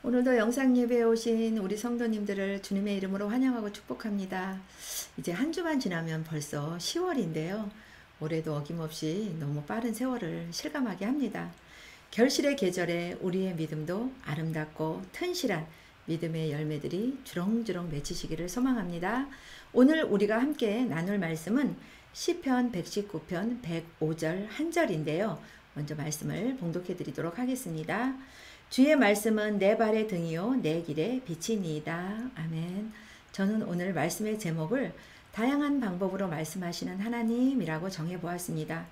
오늘도 영상 예배에 오신 우리 성도님들을 주님의 이름으로 환영하고 축복합니다. 이제 한 주만 지나면 벌써 10월인데요. 올해도 어김없이 너무 빠른 세월을 실감하게 합니다. 결실의 계절에 우리의 믿음도 아름답고 튼실한 믿음의 열매들이 주렁주렁 맺히시기를 소망합니다. 오늘 우리가 함께 나눌 말씀은 시편 119편 105절 한 절인데요. 먼저 말씀을 봉독해 드리도록 하겠습니다. 주의 말씀은 내 발의 등이요 내 길의 빛이니이다. 아멘. 저는 오늘 말씀의 제목을 다양한 방법으로 말씀하시는 하나님이라고 정해보았습니다.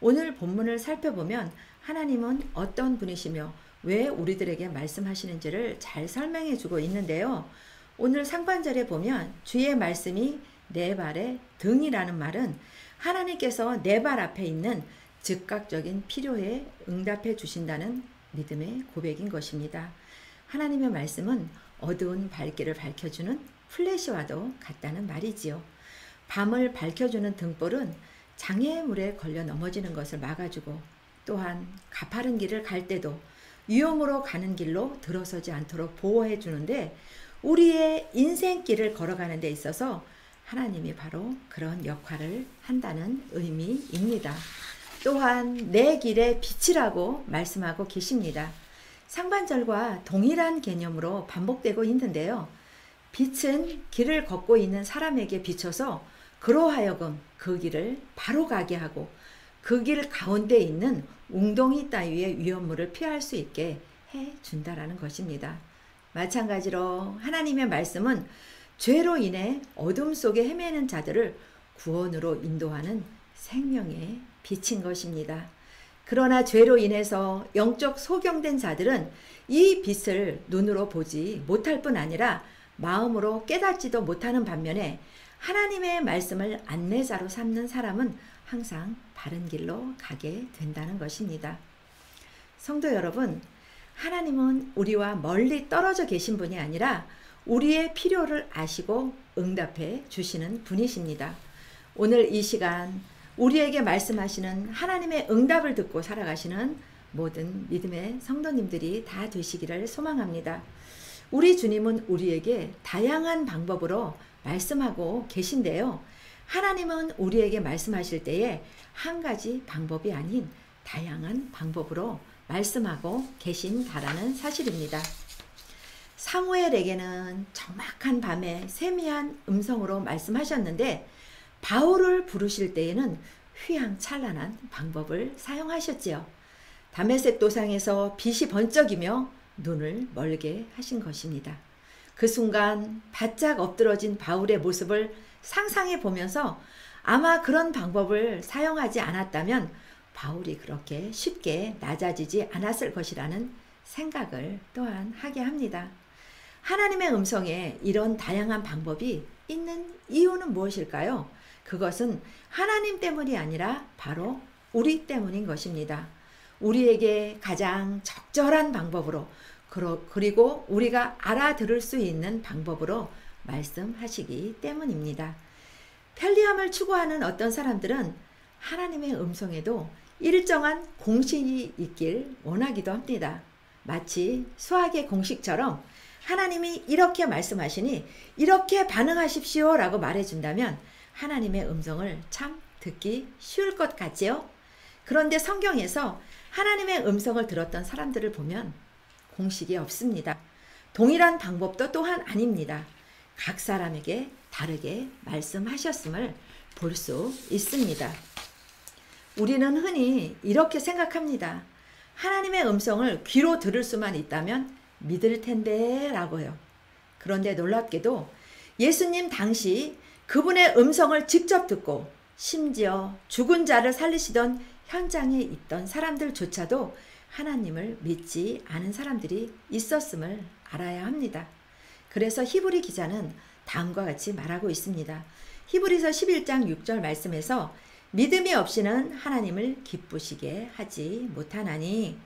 오늘 본문을 살펴보면 하나님은 어떤 분이시며 왜 우리들에게 말씀하시는지를 잘 설명해 주고 있는데요. 오늘 상반절에 보면 주의 말씀이 내 발의 등이라는 말은 하나님께서 내 발 앞에 있는 즉각적인 필요에 응답해 주신다는 믿음의 고백인 것입니다. 하나님의 말씀은 어두운 발길을 밝혀주는 플래시와도 같다는 말이지요. 밤을 밝혀주는 등불은 장애물에 걸려 넘어지는 것을 막아주고 또한 가파른 길을 갈 때도 위험으로 가는 길로 들어서지 않도록 보호해 주는데 우리의 인생길을 걸어가는 데 있어서 하나님이 바로 그런 역할을 한다는 의미입니다. 또한 내 길의 빛이라고 말씀하고 계십니다. 상반절과 동일한 개념으로 반복되고 있는데요. 빛은 길을 걷고 있는 사람에게 비춰서 그로 하여금 그 길을 바로 가게 하고 그 길 가운데 있는 웅덩이 따위의 위험물을 피할 수 있게 해준다라는 것입니다. 마찬가지로 하나님의 말씀은 죄로 인해 어둠 속에 헤매는 자들을 구원으로 인도하는 생명의 빛인 것입니다. 그러나 죄로 인해서 영적 소경된 자들은 이 빛을 눈으로 보지 못할 뿐 아니라 마음으로 깨닫지도 못하는 반면에 하나님의 말씀을 안내자로 삼는 사람은 항상 바른 길로 가게 된다는 것입니다. 성도 여러분, 하나님은 우리와 멀리 떨어져 계신 분이 아니라 우리의 필요를 아시고 응답해 주시는 분이십니다. 오늘 이 시간 우리에게 말씀하시는 하나님의 응답을 듣고 살아가시는 모든 믿음의 성도님들이 다 되시기를 소망합니다. 우리 주님은 우리에게 다양한 방법으로 말씀하고 계신데요. 하나님은 우리에게 말씀하실 때에 한 가지 방법이 아닌 다양한 방법으로 말씀하고 계신다라는 사실입니다. 사무엘에게는 적막한 밤에 세미한 음성으로 말씀하셨는데 바울을 부르실 때에는 휘황찬란한 방법을 사용하셨지요. 다메섹 도상에서 빛이 번쩍이며 눈을 멀게 하신 것입니다. 그 순간 바짝 엎드러진 바울의 모습을 상상해 보면서 아마 그런 방법을 사용하지 않았다면 바울이 그렇게 쉽게 낮아지지 않았을 것이라는 생각을 또한 하게 합니다. 하나님의 음성에 이런 다양한 방법이 있는 이유는 무엇일까요? 그것은 하나님 때문이 아니라 바로 우리 때문인 것입니다. 우리에게 가장 적절한 방법으로 그리고 우리가 알아들을 수 있는 방법으로 말씀하시기 때문입니다. 편리함을 추구하는 어떤 사람들은 하나님의 음성에도 일정한 공식이 있길 원하기도 합니다. 마치 수학의 공식처럼 하나님이 이렇게 말씀하시니 이렇게 반응하십시오 라고 말해준다면 하나님의 음성을 참 듣기 쉬울 것 같지요? 그런데 성경에서 하나님의 음성을 들었던 사람들을 보면 공식이 없습니다. 동일한 방법도 또한 아닙니다. 각 사람에게 다르게 말씀하셨음을 볼 수 있습니다. 우리는 흔히 이렇게 생각합니다. 하나님의 음성을 귀로 들을 수만 있다면 믿을 텐데 라고요. 그런데 놀랍게도 예수님 당시 그분의 음성을 직접 듣고 심지어 죽은 자를 살리시던 현장에 있던 사람들조차도 하나님을 믿지 않은 사람들이 있었음을 알아야 합니다. 그래서 히브리 기자는 다음과 같이 말하고 있습니다. 히브리서 11장 6절 말씀에서 믿음이 없이는 하나님을 기쁘시게 하지 못하나니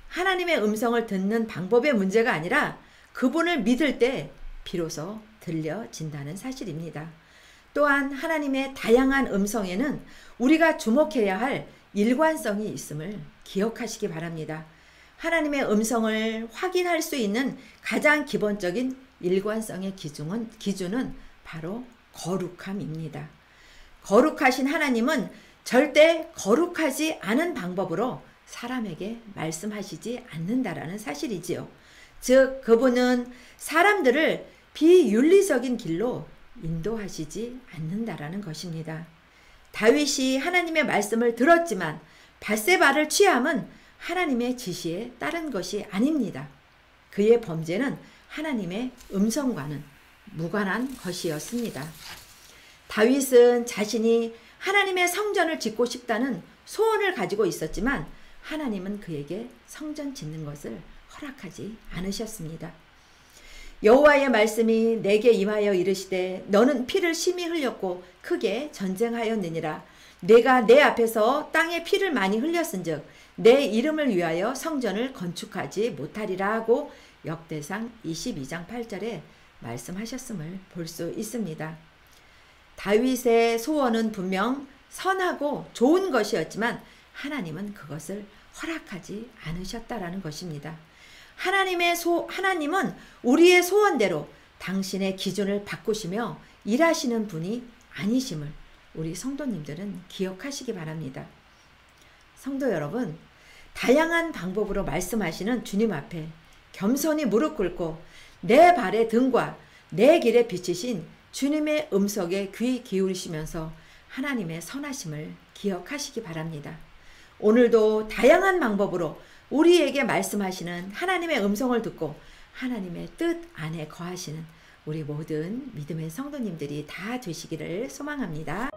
하나님의 음성을 듣는 방법의 문제가 아니라 그분을 믿을 때 비로소 들려진다는 사실입니다. 또한 하나님의 다양한 음성에는 우리가 주목해야 할 일관성이 있음을 기억하시기 바랍니다. 하나님의 음성을 확인할 수 있는 가장 기본적인 일관성의 기준은 바로 거룩함입니다. 거룩하신 하나님은 절대 거룩하지 않은 방법으로 사람에게 말씀하시지 않는다라는 사실이지요. 즉 그분은 사람들을 비윤리적인 길로 인도하시지 않는다라는 것입니다. 다윗이 하나님의 말씀을 들었지만 밧세바를 취함은 하나님의 지시에 따른 것이 아닙니다. 그의 범죄는 하나님의 음성과는 무관한 것이었습니다. 다윗은 자신이 하나님의 성전을 짓고 싶다는 소원을 가지고 있었지만 하나님은 그에게 성전 짓는 것을 허락하지 않으셨습니다. 여호와의 말씀이 내게 임하여 이르시되 너는 피를 심히 흘렸고 크게 전쟁하였느니라. 내가 내 앞에서 땅에 피를 많이 흘렸은즉 내 이름을 위하여 성전을 건축하지 못하리라 하고 역대상 22장 8절에 말씀하셨음을 볼 수 있습니다. 다윗의 소원은 분명 선하고 좋은 것이었지만 하나님은 그것을 허락하지 않으셨다라는 것입니다. 하나님은 우리의 소원대로 당신의 기준을 바꾸시며 일하시는 분이 아니심을 우리 성도님들은 기억하시기 바랍니다. 성도 여러분, 다양한 방법으로 말씀하시는 주님 앞에 겸손히 무릎 꿇고 내 발의 등과 내 길에 비치신 주님의 음성에 귀 기울이시면서 하나님의 선하심을 기억하시기 바랍니다. 오늘도 다양한 방법으로 우리에게 말씀하시는 하나님의 음성을 듣고 하나님의 뜻 안에 거하시는 우리 모든 믿음의 성도님들이 다 되시기를 소망합니다.